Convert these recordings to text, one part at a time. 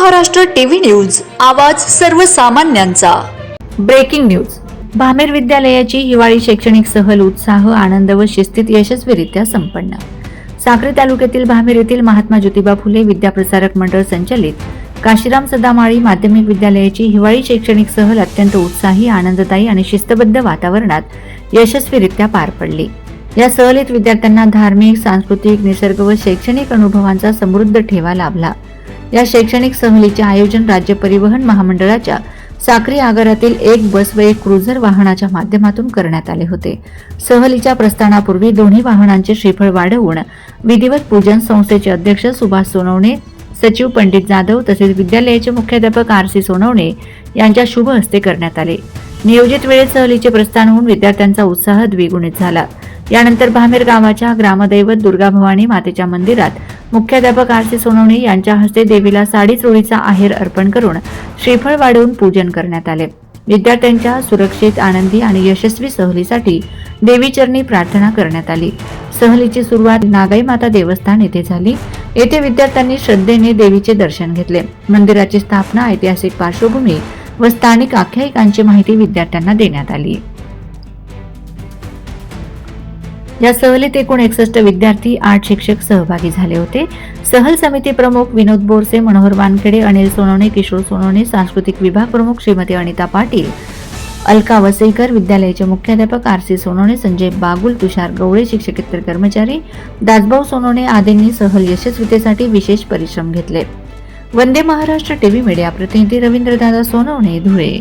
Maharashtra TV news, आवाज सर्वसामान्यांचा। Breaking news. Bhamer विद्यालयाची हिवाळी शैक्षणिक सहल उत्साह, आनंद व शिस्तीत यशस्वीरित्या संपन्न। साक्री तालुक्यातील भामेर येथील महात्मा ज्योतिबा फुले विद्याप्रसारक मंडळ संचालित काशीराम सदामाळी माध्यमिक विद्यालयाची हिवाळी शैक्षणिक सहल अत्यंत उत्साही, आनंददायी आणि शिस्तबद्ध वातावरणात यशस्वीरित्या पार पडली। या सहलीत विद्यार्थ्यांना धार्मिक, सांस्कृतिक, निसर्ग व शैक्षणिक अनुभवांचा समृद्ध ठेवा लाभला। या शैक्षणिक सहलीचे आयोजन राज्य परिवहन महामंडळाच्या साक्री आगारातील एक बस व एक क्रुझर वाहनाच्या माध्यमातून करण्यात आले होते। सहलीच्या प्रस्थानापूर्वी दोन्ही वाहनांचे श्रीफळ वाढवून विधिवत पूजन संस्थेचे अध्यक्ष सुभाष सोनवणे, सचिव पंडित जाधव तसेच विद्यालयाचे मुख्याध्यापक आर.सी. सोनवणे यांच्या शुभ हस्ते करण्यात आले। नियोजित वेळेत सहलीचे प्रस्थान होऊन विद्यार्थ्यांचा उत्साह द्विगुणित झाला। यानंतर भामेर गावाच्या ग्रामदैवत दुर्गा भवानी मातेच्या मंदिरात मुख्याध्यापक आर.सी. सोनवणे यांच्या हस्ते देवीला साडी चोळीचा आहेर अर्पण करून श्रीफळ वाढवून पूजन करण्यात आले। विद्यार्थ्यांच्या सुरक्षित, आनंदी आणि यशस्वी सहलीसाठी देवीचरणी प्रार्थना करण्यात आली। सहलीची सुरुवात नागाई माता देवस्थान येथे झाली। येथे विद्यार्थ्यांनी श्रद्धेने देवीचे दर्शन घेतले। मंदिराची स्थापना, ऐतिहासिक पार्श्वभूमी व स्थानिक आख्यायिकांची माहिती विद्यार्थ्यांना देण्यात आली। या सहलीत एकूण 61 विद्यार्थी, 8 शिक्षक सहभागी झाले होते। सहल समिती प्रमुख विनोद बोरसे, मनोहर वानखेडे, अनिल सोनवणे, किशोर सोनवणे, सांस्कृतिक विभाग प्रमुख श्रीमती अनिता पाटील, अलका वसईकर, विद्यालयाचे मुख्याध्यापक आर.सी. सोनवणे, संजय बागुल, तुषार गवळे, शिक्षकेतर कर्मचारी, दासभाऊ सोनवणे आदींनी सहल यशस्वीतेसाठी विशेष परिश्रम घेतले। वंदे महाराष्ट्र टीव्ही मीडिया प्रतिनिधी रवींद्रदादा सोनवणे, धुळे।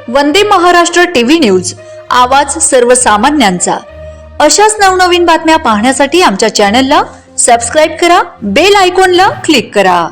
वंदे महाराष्ट्र टीव्ही न्यूज, आवाज सर्वसामान्यांचा। अशाच नवनवीन बातम्या पाहण्यासाठी आमच्या चॅनलला सबस्क्राइब करा, बेल आयकॉनला क्लिक करा।